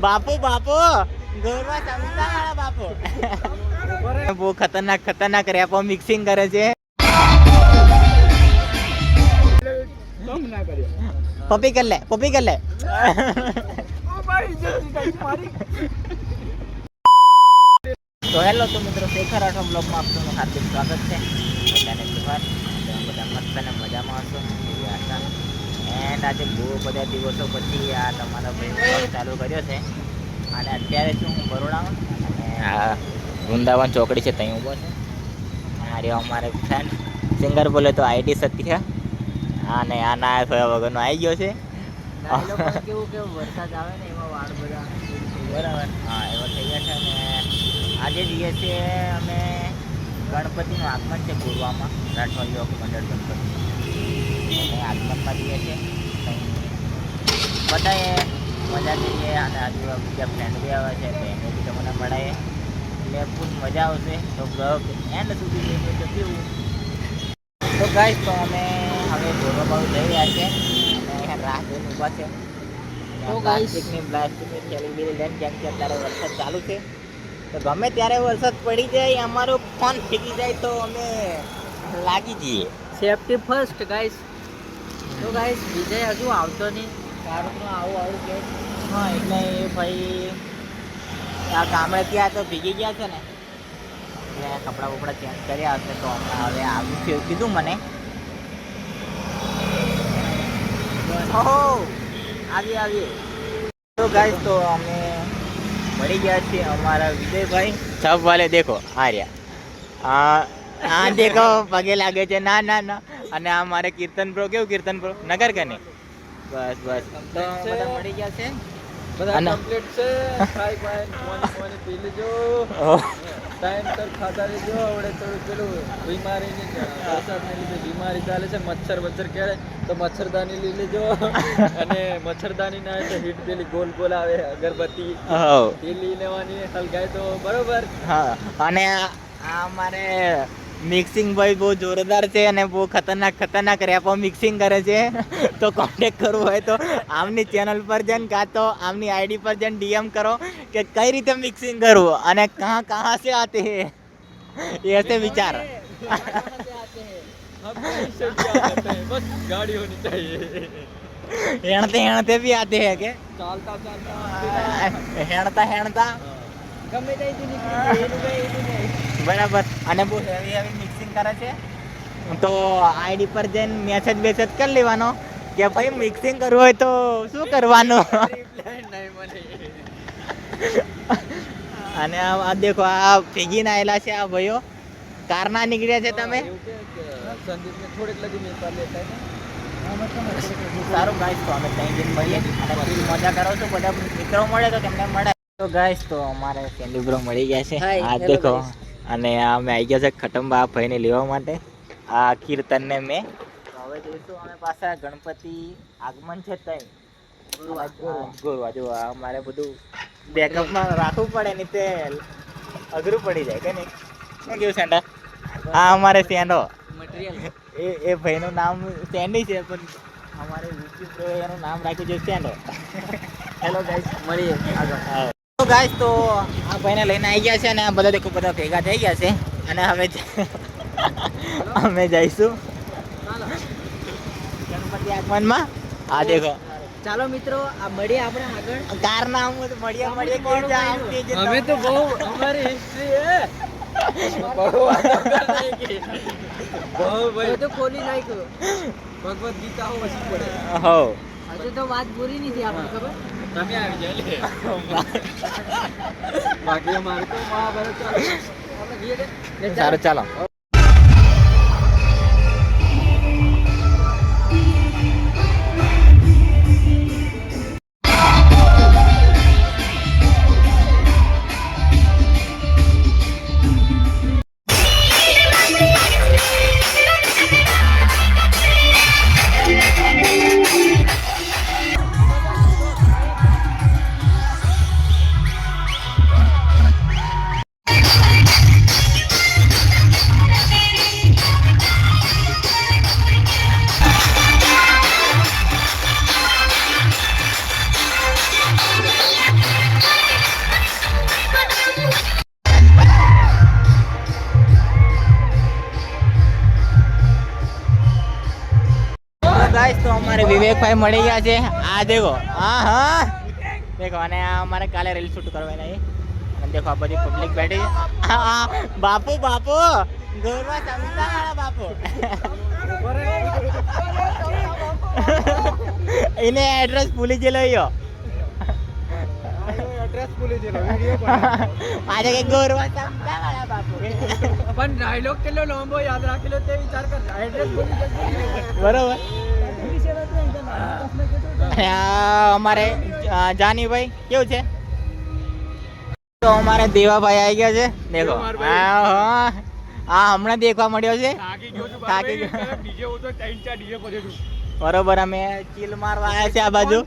બાપુ બાપુ ગોરવા સમજતા વાળા બાપુ બહુ ખતરનાક ખતરનાક રેપો મિક્સિંગ કરે છે. પપ્પી કર લે પપ્પી કર લે. તો હેલો તો મિત્રો શેખર રાઠોડ બ્લોગમાં આપનું હાર્દિક સ્વાગત છે. બધાને જુહાર. બધા મસ્ત અને મજામાં હશો એવી આશા. એન્ડ આજે બહુ બધા દિવસો પછી આ તમારા ભાઈ બ્લોગ ચાલુ કર્યો છે. અને અત્યારે શું હું બરોડામાં અને આ વૃંદાવન ચોકડી છે ત્યાં ઊભો છે. આ રહ્યો અમારે ફ્રેન્ડ સિંગર બોલે તો આઈડી સત્ય. અને આ ના થયા વગરનો આવી ગયો છે. કેવું કેવું વરસાદ આવે ને એમાં વાળ બધા બરાબર હા એવા થઈ ગયા છે. અને આજે દિવસે અમે ગણપતિનું આગમન છે પૂર્વામાં રાઠોડ યોગ મંડળ ગણપતિ અને આગમનમાં જઈએ છીએ. બધાએ મજા લઈએ અને આજુ બીજા ફ્રેન્ડ બી આવે છે તો એને બી તમને મળાઈએ એટલે ખૂબ મજા આવશે. તો બ્લોગ એન્ડ સુધી જઈએ તો કેવું. તો ગાઈસ તો અમે હવે ગોરવા જઈ રહ્યા છે અને રાહ જોઈને ઊભા છે. તો પ્લાસ્ટિકની થેલી બેલી લઈને કેમ કે અત્યારે વરસાદ ચાલુ છે. તો ગમે ત્યારે વરસાદ પડી જાય અમારો ફોન ફેંકી જાય તો અમે લાગી જઈએ. Safety first guys. તો ગાઈસ વિજય હજુ આવતો નહીં. કારણ આવું કે હા એટલે એ ભાઈ આ ગામડે ત્યાં તો ભીગી ગયા છે ને એટલે કપડાં બપડા ચેન્જ કર્યા હશે તો હમણાં હવે આવું છે એવું કીધું મને. ઓહો આવી તો ગાઈસ તો અમે મળી ગયા છીએ અમારા વિજયભાઈ. સબ વાલે દેખો આ રહ્યા હા દેખો પગે લાગે છે ના ના ના. અને આ મારે કીર્તન બ્રો કેવું કીર્તન બ્રો નગર કને બસ બસ તો બધા મળી ગયા છે. બધા કમ્પ્લીટ છે. ખાઈ પાઈ પાણી પી લેજો. ટાઈમ સર ખાતા રહેજો. આવડે થોડું પેલું બીમારીની વરસાદને લીધે બીમારી ચાલે છે. મચ્છર કરે તો મચ્છરદાની લઈ લેજો. અને મચ્છરદાની ના તો હીટ પેલી ગોલ ગોલ આવે અગરબત્તી એ લઈ લેવાની હલગાય તો બરોબર. હા અને આ અમારે મિક્સિંગ ભાઈ બહુ જોરદાર છે અને બહુ ખતરનાક રેપો મિક્સિંગ કરે છે. તો કોન્ટેક્ટ કરવું હોય તો આમની ચેનલ પર જઈને કાં તો આમની આઈડી પર જઈને ડીએમ કરો કે કઈ રીતે મિક્સિંગ કરવું અને કहाँ से आते हैं ऐसे विचार. बस गाड़ी होनी चाहिए. हेणते भी आते हैं के ચાલતા हेणता ગમે ત્યાંથી બરાબર. અને બહુ હેવી મિક્સિંગ કરે છે તો આઈડી પર જઈને મેસેજ કરી લેવાનો કે ભાઈ મિક્સિંગ કરવું હોય તો શું કરવાનું. અને આ દેખો આ ભેગીને આવેલા છે આ ભાઈઓ કારના નીકળ્યા છે. તમે સારું ગાઈસ તો અમે ત્યાં જઈને મળીએ અને મજા કરો છો. બધા મિત્રો મળે તો તેમને મળે. તો ગાઈસ તો અમારે કેન્ડી બ્રો મળી ગયા છે. આ દેખો અને અમે આવી ગયા છે ખટંબા ભાઈને લેવા માટે આ કીર્તન ને મેં. હવે જઈશું અમે પાછા ગણપતિ આગમન છે ત્યાં ગોરવા જો અમારે બધું બેકઅપમાં રાખવું પડે નહીં તે અઘરું પડી જાય કે નહીં. શું કેવું સેન્ડા? આ અમારે સેન્ડો મટીરિયલ એ ભાઈનું નામ સેન્ડી છે પણ અમારે વિકી એનું નામ રાખ્યું છે સેન્ડો. હેલો ગાઈસ મળીએ આગળ. તો ગાઈસ તો આ ભાઈને લઈને આવી ગયા છે અને આ બધા દેખો બધા ભેગા થઈ ગયા છે અને હવે અમે જઈશું ગણપતિ આગમનમાં. આ દેખો ચાલો મિત્રો આ મળીએ આપણે આગળ. કાર ના મળીએ અમે તો બહુ અમારી હિસ્ટ્રી હે બહુ તો ખોલી નાખ્યું. ભગવદ ગીતા હો વસી પડે. હો હજુ તો વાત પૂરી નથી આપણે ખબર. તમે આવી જાય બાકી અમારે તો મહાભારત સારું ચાલો. એક ભાઈ મળી ગયા છે. આ દેખો, હા હા દેખો. અને આ અમારે કાલે રીલ શૂટ કરવાના છે. અને દેખો આ બધી પબ્લિક બેઠી છે. હા બાપુ બાપુ ગોરવા સમજાવાળા બાપુ એને એડ્રેસ ભૂલી ગયેલો યો. એડ્રેસ ભૂલી ગયેલો વિડિયો આજે કે ગોરવા સમજાવાળા બાપુ. પણ ડાયલોગ કેટલો લાંબો યાદ રાખેલો તે વિચાર કર. એડ્રેસ ભૂલી ગયો બરોબર. અમારે જાનીભાઈ કેવું છે? તો અમારે દેવાભાઈ આવી ગયા છે. દેખો હા હમણાં દેખવા મળ્યો છે. થાકી ગયો. બરોબર. અમે ચીલ મારવા આવ્યા છે આ બાજુ.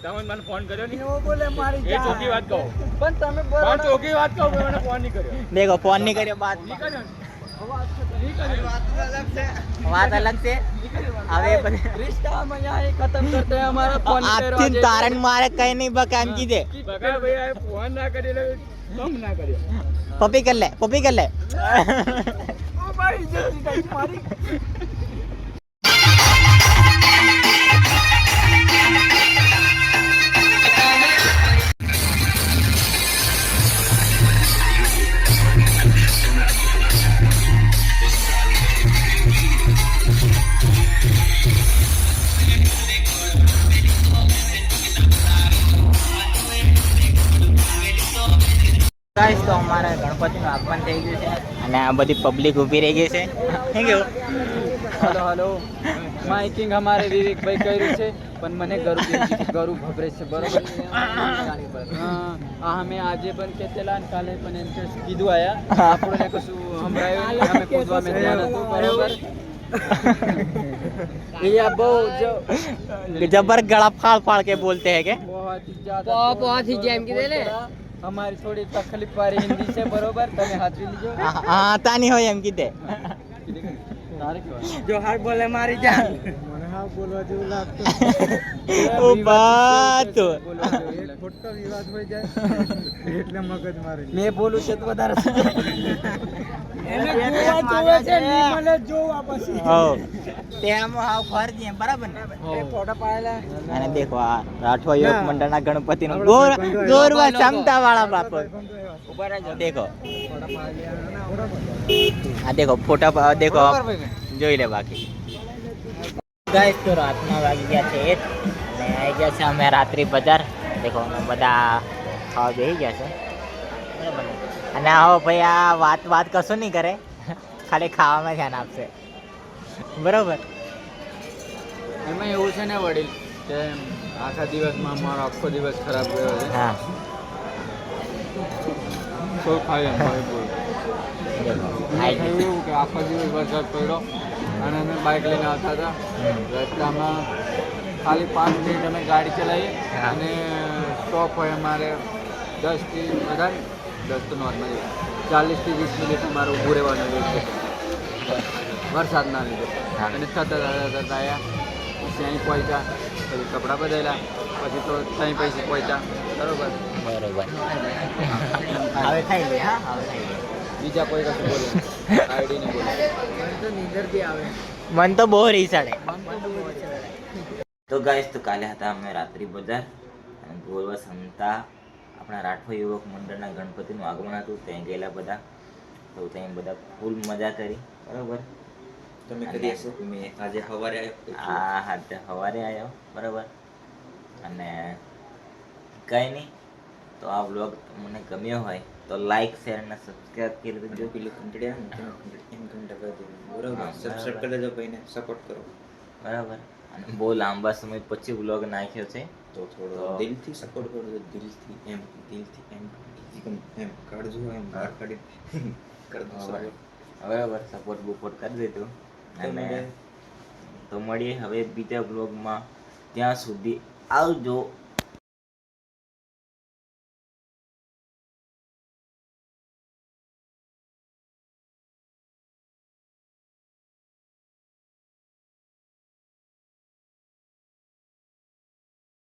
તમે મને ફોન કર્યો નહીં? એવો બોલે મારી એ ચોકી વાત કહો. પણ તમે બોલો ચોકી વાત કહો. મને ફોન નહીં કર્યો. દેખો ફોન નહીં કર્યો. બાત વાત અલગ છે. હવે रिश्ता यहाँ खत्म करते हैं हमारा फोन आपથી તારણ મારે કઈ નહીં બકા એમ કીધે. બકા ભાઈ આ ફોન ના કરી કમ ના કર્યો. પપ્પી કર લે પપ્પી કર લે. ઓ ભાઈ જલ્દી મારી. ગાઈસ તો અમારે ગણપતિનું આગમન થઈ ગયું છે. અને આ બધી પબ્લિક ઊભી રહી ગઈ છે. Thank you. હલો હલો માઇકિંગ અમારે વિવેકભાઈ કર્યું છે પણ મને ગરુ ભભરે છે બરોબર. હા અમે આજે પણ કેતેલા અને કાલે પણ એમ કે કીધું આયા આપણને કશું સંભળાયું નહીં. અમે કૂદવા મેં ધ્યાન હતું બરોબર. ये अब जो जबर गला फाड़ फाड़ के बोलते हैं के बहुत ही जेम की दे हमारी थोड़ी तकलीफ वाली हिंदी से बरोबर તમે હાથવી લીજો. હા તાની હોય એમ કીધે. જો હાર બોલે મારી જાન. મને હા બોલવા જેવું લાગતું. ઓ બાત ખોટો વિવાદ હોય જાય એટલે મગજ મારે. મેં બોલું છે તો વધારે એને જોવા છે ની મને જોવા પછી. હો તેમ હાવ ફરજી બરાબર ને. એ ફોટો પાડેલા. અને દેખો આ રાઠવા યુવક મંડળના ગણપતિનો ગોરવા સમતા વાળા બાપો ઉભા રહેજો. દેખો આ દેખો ફોટા દેખો જોઈ લે. બાકી ગાઈસ તો રાતના વાગી ગયા છે 1 અને આવી ગયા છે અમે રાત્રિ બજાર. દેખો અમે બધા ખાવા બેસી ગયા છે બરાબર ને. અને આવો ભાઈ આ વાત કશું નહીં કરે ખાલી ખાવામાં ધ્યાન આપશે બરોબર. એમાં એવું છે ને વડીલ કે આખા દિવસમાં મારો આખો દિવસ ખરાબ ગયો છે. હા તો ખાય એવું કે આખો દિવસ વરસાદ પડ્યો અને અમે બાઇક લઈને આવતા હતા. રસ્તામાં ખાલી 5 મિનિટ અમે ગાડી ચલાવીએ અને સ્ટોપ હોય અમારે 10થી વધારે 10 તો નોર્મલ 40થી 20 મિનિટ અમારે ઊભું રહેવાનું હોય છે વરસાદના લીધે. અને થતા આવ્યા પછી અહીં પહોંચ્યા પછી કપડાં બદલ્યા પછી તો ત્યાં પૈસે પહોંચ્યા બરોબર. હવે ખાઈ લે. હા હવે ખાઈ લે. બીજા કોઈ કશું બોલે આઈડી નહીં બોલે તો નીંદર બી આવે. મન તો બહુ રીસાડે. તો ગાઈસ તો કાલે હતા અમે રાત્રિ બજાર અને ગોરવા સમતા આપણા રાઠવા યુવક મંડળના ગણપતિનું આગમન હતું. ત્યાં ગયેલા બધા. તો ત્યાં બધા ફૂલ મજા કરી બરાબર. તમે કરી હશો. મેં આજે સવારે આવ્યો. હા સવારે આવ્યો બરાબર. અને કંઈ નહીં તો આ વ્લોગ તમને ગમ્યો હોય તો લાઈક શેર અને સબસ્ક્રાઇબ કરી દેજો. પેલું કંટડ્યા એમ કંટા કરી દેજો બરાબર. સબસ્ક્રાઇબ કરી દેજો ભાઈને સપોર્ટ કરો બરાબર. અને બહુ લાંબા સમય પછી વ્લોગ નાખ્યો છે તો થોડો દિલથી સપોર્ટ કરજો. દિલથી એમ એમ કાઢજો એમ બહાર કાઢી કરજો સપોર્ટ બરાબર. સપોર્ટ બપોર્ટ કરી દેજો. અને તો મળીએ હવે બીજા બ્લોગમાં. ત્યાં સુધી આવજો.